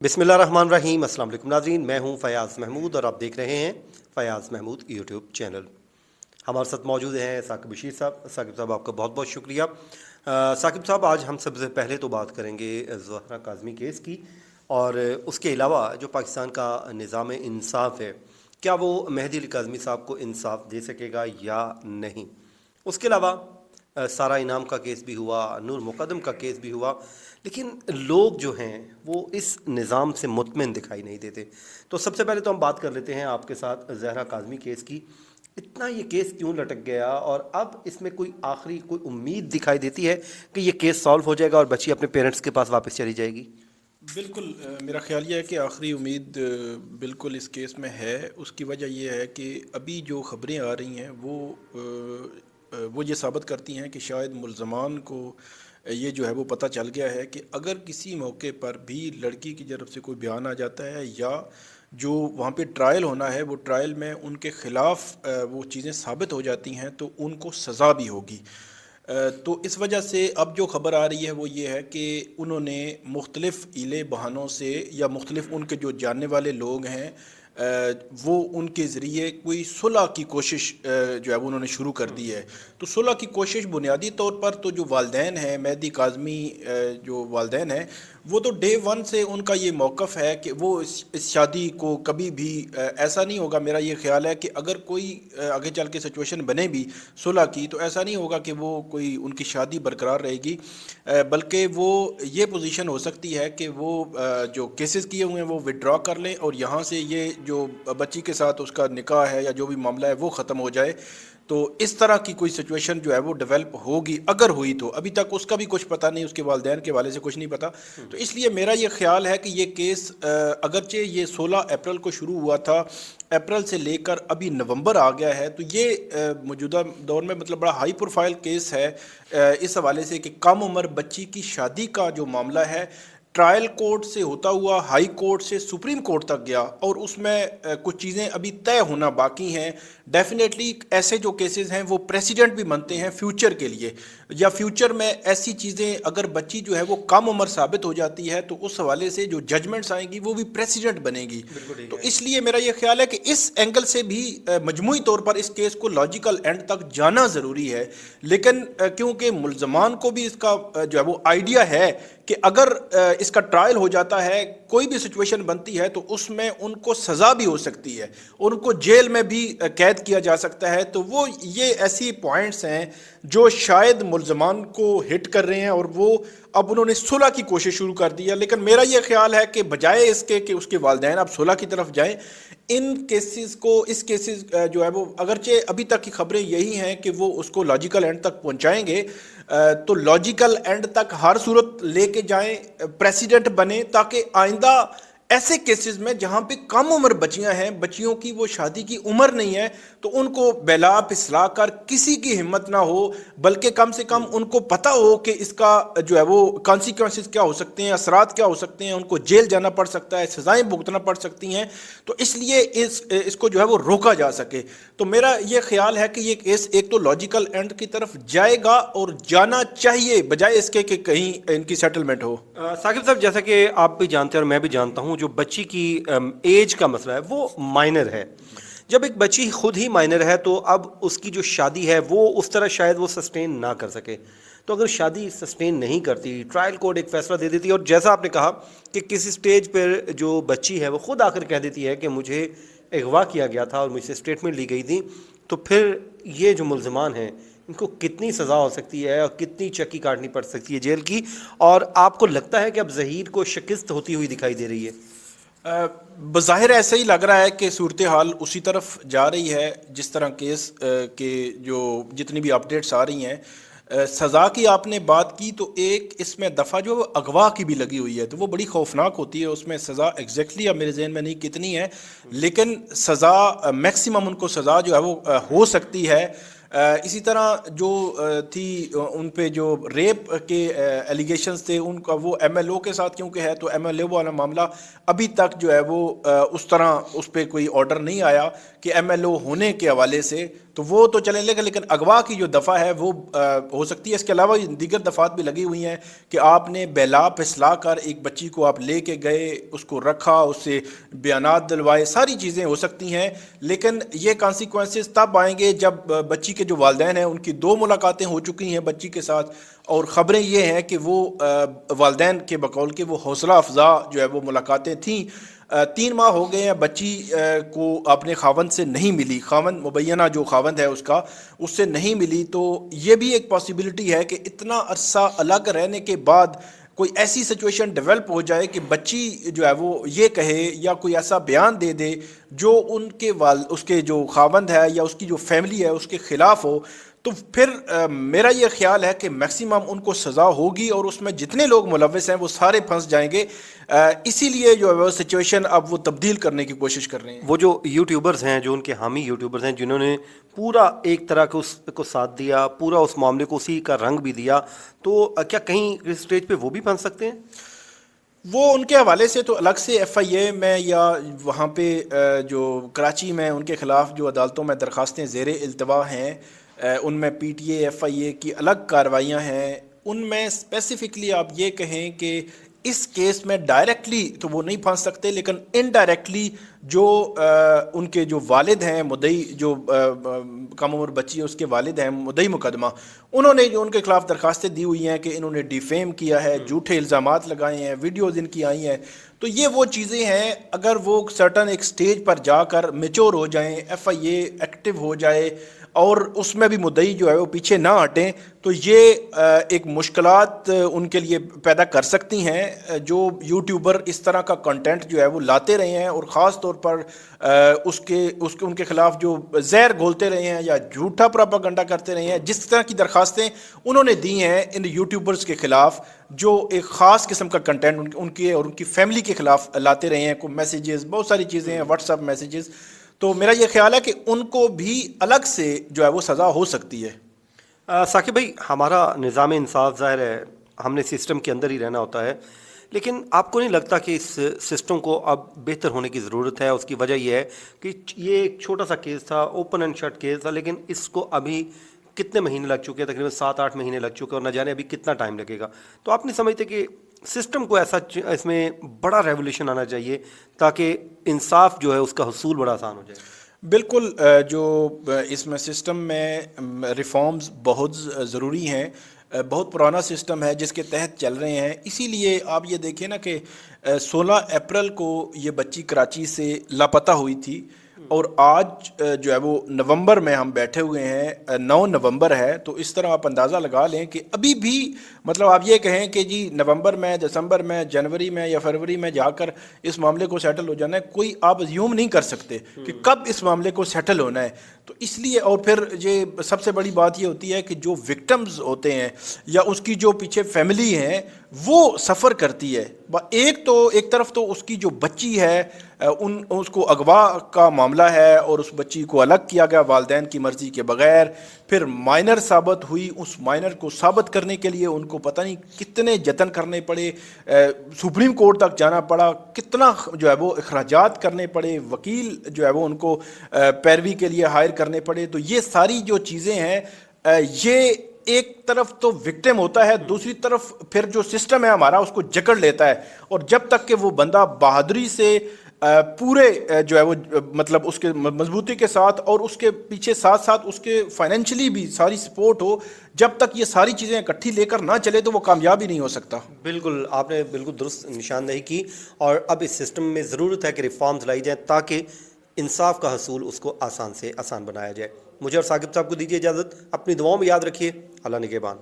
बिस्मिल्लाहिर्रहमानिर्रहीम। अस्सलाम वालेकुम नाज़रीन, मैं हूं फ़याज़ महमूद और आप देख रहे हैं फ़याज़ महमूद यूट्यूब चैनल। हमारे साथ मौजूद हैं साकिब बशीर साहब। साकिब साहब, आपका बहुत बहुत शुक्रिया। साकिब साहब, आज हम सबसे पहले तो बात करेंगे ज़हरा काज़मी केस की, और उसके अलावा जो पाकिस्तान का निज़ाम इंसाफ़ है, क्या वो मेहदी अली काज़मी साहब को इंसाफ़ दे सकेगा या नहीं। उसके अलावा सारा इनाम का केस भी हुआ, नूर मुक़द्दम का केस भी हुआ, लेकिन लोग जो हैं वो इस निज़ाम से मुतमिन दिखाई नहीं देते। तो सबसे पहले तो हम बात कर लेते हैं आपके साथ ज़हरा काज़मी केस की। इतना ये केस क्यों लटक गया, और अब इसमें कोई आखिरी कोई उम्मीद दिखाई देती है कि ये केस सॉल्व हो जाएगा और बच्ची अपने पेरेंट्स के पास वापस चली जाएगी? बिल्कुल, मेरा ख़्याल ये है कि आखिरी उम्मीद बिल्कुल इस केस में है। उसकी वजह ये है कि अभी जो ख़बरें आ रही हैं वो ये साबित करती हैं कि शायद मुल्ज़मान को ये जो है वो पता चल गया है कि अगर किसी मौके पर भी लड़की की तरफ से कोई बयान आ जाता है या जो वहाँ पे ट्रायल होना है वो ट्रायल में उनके ख़िलाफ़ वो चीज़ें साबित हो जाती हैं तो उनको सज़ा भी होगी। तो इस वजह से अब जो ख़बर आ रही है वो ये है कि उन्होंने मुख्तलिफ़ हीले बहानों से या मुख्तलिफ़ उनके जो जानने वाले लोग हैं वो उनके ज़रिए कोई सुलह की कोशिश जो है वो उन्होंने शुरू कर दी है। तो सुलह की कोशिश बुनियादी तौर पर तो जो वालदैन हैं, मेहदी काज़मी जो वालदैन हैं, वो तो डे वन से उनका ये मौक़िफ़ है कि वो इस शादी को कभी भी ऐसा नहीं होगा। मेरा ये ख़्याल है कि अगर कोई आगे चल के सिचुएशन बने भी सुलह की, तो ऐसा नहीं होगा कि वो कोई उनकी शादी बरकरार रहेगी, बल्कि वो ये पोजीशन हो सकती है कि वो जो केसेस किए हुए हैं वो विड्रॉ कर लें और यहाँ से ये जो बच्ची के साथ उसका निकाह है या जो भी मामला है वो ख़त्म हो जाए। तो इस तरह की कोई सिचुएशन जो है वो डेवलप होगी, अगर हुई तो। अभी तक उसका भी कुछ पता नहीं, उसके वालिदैन के हवाले से कुछ नहीं पता। तो इसलिए मेरा ये ख्याल है कि ये केस अगरचे ये 16 अप्रैल को शुरू हुआ था, अप्रैल से लेकर अभी नवंबर आ गया है, तो ये मौजूदा दौर में मतलब बड़ा हाई प्रोफाइल केस है इस हवाले से कि कम उम्र बच्ची की शादी का जो मामला है ट्रायल कोर्ट से होता हुआ हाई कोर्ट से सुप्रीम कोर्ट तक गया, और उसमें कुछ चीज़ें अभी तय होना बाकी हैं। डेफिनेटली ऐसे जो केसेस हैं वो प्रेसिडेंट भी बनते हैं फ्यूचर के लिए, या फ्यूचर में ऐसी चीज़ें अगर बच्ची जो है वो कम उम्र साबित हो जाती है तो उस हवाले से जो जजमेंट्स आएंगी वो भी प्रेसिडेंट बनेगी। तो इसलिए मेरा ये ख्याल है कि इस एंगल से भी मजमूई तौर पर इस केस को लॉजिकल एंड तक जाना ज़रूरी है। लेकिन क्योंकि मुल्ज़मान को भी इसका जो है वो आइडिया है कि अगर इसका ट्रायल हो जाता है, कोई भी सिचुएशन बनती है तो उसमें उनको सज़ा भी हो सकती है, उनको जेल में भी कैद किया जा सकता है, तो वो ये ऐसी पॉइंट्स हैं जो शायद मुल्ज़मान को हिट कर रहे हैं और वो अब उन्होंने सुलह की कोशिश शुरू कर दी है। लेकिन मेरा ये ख्याल है कि बजाय इसके कि उसके वालिदैन अब सुलह की तरफ जाएं, इन केसेस को इस केसेस जो है वो अगरचे अभी तक की खबरें यही हैं कि वो उसको लॉजिकल एंड तक पहुंचाएंगे, तो लॉजिकल एंड तक हर सूरत लेके जाएं, प्रेसिडेंट बने, ताकि आइंदा ऐसे केसेस में जहाँ पे कम उम्र बच्चियाँ हैं, बच्चियों की वो शादी की उम्र नहीं है, तो उनको बहला फिसला कर किसी की हिम्मत ना हो, बल्कि कम से कम उनको पता हो कि इसका जो है वो कॉन्सिक्वेंसेस क्या हो सकते हैं, असरात क्या हो सकते हैं, उनको जेल जाना पड़ सकता है, सज़ाएं भुगतना पड़ सकती हैं। तो इसलिए इसको जो है वो रोका जा सके। तो मेरा ये ख्याल है कि ये केस एक तो लॉजिकल एंड की तरफ जाएगा और जाना चाहिए, बजाय इसके कि कहीं इनकी सेटलमेंट हो। साकिब साहब, जैसा कि आप भी जानते हैं और मैं भी जानता हूँ, जो बच्ची की एज का मसला है वो माइनर है। जब एक बच्ची खुद ही माइनर है तो अब उसकी जो शादी है वो उस तरह शायद वो सस्टेन ना कर सके। तो अगर शादी सस्टेन नहीं करती, ट्रायल कोर्ट एक फ़ैसला दे देती, और जैसा आपने कहा कि किसी स्टेज पर जो बच्ची है वो खुद आकर कह देती है कि मुझे अगवा किया गया था और मुझसे स्टेटमेंट ली गई थी, तो फिर ये जो मुल्ज़मान हैं इनको कितनी सज़ा हो सकती है और कितनी चक्की काटनी पड़ सकती है जेल की। और आपको लगता है कि अब ज़हीर को शिकस्त होती हुई दिखाई दे रही है? बज़ाहिर ऐसा ही लग रहा है कि सूरत हाल उसी तरफ जा रही है जिस तरह केस के जो जितनी भी अपडेट्स आ रही हैं। सज़ा की आपने बात की तो एक इसमें दफ़ा जो अगवा की भी लगी हुई है, तो वो बड़ी खौफनाक होती है। उसमें सज़ा एग्जैक्टली अब मेरे जहन में नहीं कितनी है, लेकिन सज़ा मैक्सिमम उनको सज़ा जो है वो हो सकती है। इसी तरह जो थी उन पे जो रेप के एलिगेशंस थे, उनका वो एमएलओ के साथ क्योंकि है, तो एमएलओ वाला मामला अभी तक जो है वो उस तरह उस पर कोई ऑर्डर नहीं आया कि एमएलओ होने के हवाले से, تو وہ تو چلیں لیکن اغوا کی جو دفعہ ہے وہ ہو سکتی ہے. اس کے علاوہ دیگر دفعات بھی لگی ہوئی ہیں کہ آپ نے بیلا پھسلا کر ایک بچی کو آپ لے کے گئے, اس کو رکھا, اس سے بیانات دلوائے, ساری چیزیں ہو سکتی ہیں. لیکن یہ کانسیکوینسز تب آئیں گے جب بچی کے جو والدین ہیں ان کی 2 ملاقاتیں ہو چکی ہیں بچی کے ساتھ, اور خبریں یہ ہیں کہ وہ والدین کے بقول کے وہ حوصلہ افزا جو ہے وہ ملاقاتیں تھیں. 3 ماہ ہو گئے ہیں, بچی کو اپنے خاوند سے نہیں ملی, خاوند مبینہ جو خاوند ہے اس کا, اس سے نہیں ملی. تو یہ بھی ایک پاسبلٹی ہے کہ اتنا عرصہ الگ رہنے کے بعد کوئی ایسی سچویشن ڈیولپ ہو جائے کہ بچی جو ہے وہ یہ کہے یا کوئی ایسا بیان دے دے جو ان کے اس کے جو خاوند ہے یا اس کی جو فیملی ہے اس کے خلاف ہو. تو پھر میرا یہ خیال ہے کہ میکسیمم ان کو سزا ہوگی اور اس میں جتنے لوگ ملوث ہیں وہ سارے پھنس جائیں گے. اسی لیے جو ہے وہ سچویشن اب وہ تبدیل کرنے کی کوشش کر رہے ہیں. وہ جو یوٹیوبرز ہیں, جو ان کے حامی یوٹیوبرز ہیں, جنہوں نے پورا ایک طرح کے اس کو ساتھ دیا, پورا اس معاملے کو اسی کا رنگ بھی دیا, تو کیا کہیں اس اسٹیج پہ وہ بھی پھنس سکتے ہیں؟ وہ ان کے حوالے سے تو الگ سے ایف آئی اے میں یا وہاں پہ جو کراچی میں ان کے خلاف جو عدالتوں میں درخواستیں زیر التوا ہیں, ان میں پی ٹی اے ایف آئی اے کی الگ کارروائیاں ہیں. ان میں اسپیسیفکلی آپ یہ کہیں کہ اس کیس میں ڈائریکٹلی تو وہ نہیں پھنس سکتے, لیکن انڈائریکٹلی جو ان کے جو والد ہیں مدعی, جو کم عمر بچی ہے اس کے والد ہیں مدعی مقدمہ, انہوں نے جو ان کے خلاف درخواستیں دی ہوئی ہیں کہ انہوں نے ڈیفیم کیا ہے, جھوٹے الزامات لگائے ہیں, ویڈیوز ان کی آئی ہیں. تو یہ وہ چیزیں ہیں, اگر وہ سرٹن ایک سٹیج پر جا کر میچور ہو جائیں, ایف آئی اے ایکٹیو ہو جائے اور اس میں بھی مدعی جو ہے وہ پیچھے نہ ہٹیں, تو یہ ایک مشکلات ان کے لیے پیدا کر سکتی ہیں. جو یوٹیوبر اس طرح کا کنٹینٹ جو ہے وہ لاتے رہے ہیں اور خاص طور پر ان کے خلاف جو زہر گھولتے رہے ہیں یا جھوٹا پراپاگنڈا کرتے رہے ہیں, جس طرح کی درخواستیں انہوں نے دی ہیں ان یوٹیوبرز کے خلاف جو ایک خاص قسم کا کنٹینٹ ان کے اور ان کی فیملی کے خلاف لاتے رہے ہیں, کوئی میسیجز, بہت ساری چیزیں ہیں, واٹس ایپ میسیجز. تو میرا یہ خیال ہے کہ ان کو بھی الگ سے جو ہے وہ سزا ہو سکتی ہے. ثاقب بھائی, ہمارا نظام انصاف ظاہر ہے ہم نے سسٹم کے اندر ہی رہنا ہوتا ہے, لیکن آپ کو نہیں لگتا کہ اس سسٹم کو اب بہتر ہونے کی ضرورت ہے؟ اس کی وجہ یہ ہے کہ یہ ایک چھوٹا سا کیس تھا, اوپن اینڈ شٹ کیس تھا, لیکن اس کو ابھی کتنے مہینے لگ چکے ہیں, تقریباً 7-8 مہینے لگ چکے ہیں, اور نہ جانے ابھی کتنا ٹائم لگے گا. تو آپ نہیں سمجھتے کہ سسٹم کو ایسا اس میں بڑا ریولیوشن آنا چاہیے تاکہ انصاف جو ہے اس کا حصول بڑا آسان ہو جائے؟ بالکل, جو اس میں سسٹم میں ریفارمز بہت ضروری ہیں. بہت پرانا سسٹم ہے جس کے تحت چل رہے ہیں. اسی لیے آپ یہ دیکھیں نا کہ 16 اپریل کو یہ بچی کراچی سے لاپتہ ہوئی تھی, اور آج جو ہے وہ نومبر میں ہم بیٹھے ہوئے ہیں, 9 نومبر ہے. تو اس طرح آپ اندازہ لگا لیں کہ ابھی بھی مطلب آپ یہ کہیں کہ جی نومبر میں, دسمبر میں, جنوری میں یا فروری میں جا کر اس معاملے کو سیٹل ہو جانا ہے, کوئی آپ ازیوم نہیں کر سکتے کہ کب اس معاملے کو سیٹل ہونا ہے. تو اس لیے, اور پھر یہ سب سے بڑی بات یہ ہوتی ہے کہ جو وکٹمز ہوتے ہیں یا اس کی جو پیچھے فیملی ہیں وہ سفر کرتی ہے. ایک طرف تو اس کی جو بچی ہے اس کو اغوا کا معاملہ ہے اور اس بچی کو الگ کیا گیا والدین کی مرضی کے بغیر, پھر مائنر ثابت ہوئی, اس مائنر کو ثابت کرنے کے لیے ان کو پتہ نہیں کتنے جتن کرنے پڑے, سپریم کورٹ تک جانا پڑا, کتنا جو ہے وہ اخراجات کرنے پڑے, وکیل جو ہے وہ ان کو پیروی کے لیے ہائر کرنے پڑے. تو یہ ساری جو چیزیں ہیں, یہ ایک طرف تو وکٹم ہوتا ہے, دوسری طرف پھر جو سسٹم ہے ہمارا اس کو جکڑ لیتا ہے. اور جب تک کہ وہ بندہ بہادری سے پورے جو ہے وہ مطلب اس کے مضبوطی کے ساتھ اور اس کے پیچھے ساتھ ساتھ اس کے فائنینشلی بھی ساری سپورٹ ہو, جب تک یہ ساری چیزیں اکٹھی لے کر نہ چلے تو وہ کامیاب ہی نہیں ہو سکتا. بالکل, آپ نے بالکل درست نشاندہی کی, اور اب اس سسٹم میں ضرورت ہے کہ ریفارمز لائی جائیں تاکہ انصاف کا حصول اس کو آسان سے آسان بنایا جائے. مجھے اور ثاقب صاحب کو دیجیے اجازت, اپنی دعاؤں میں یاد رکھیے. اللہ نگہبان.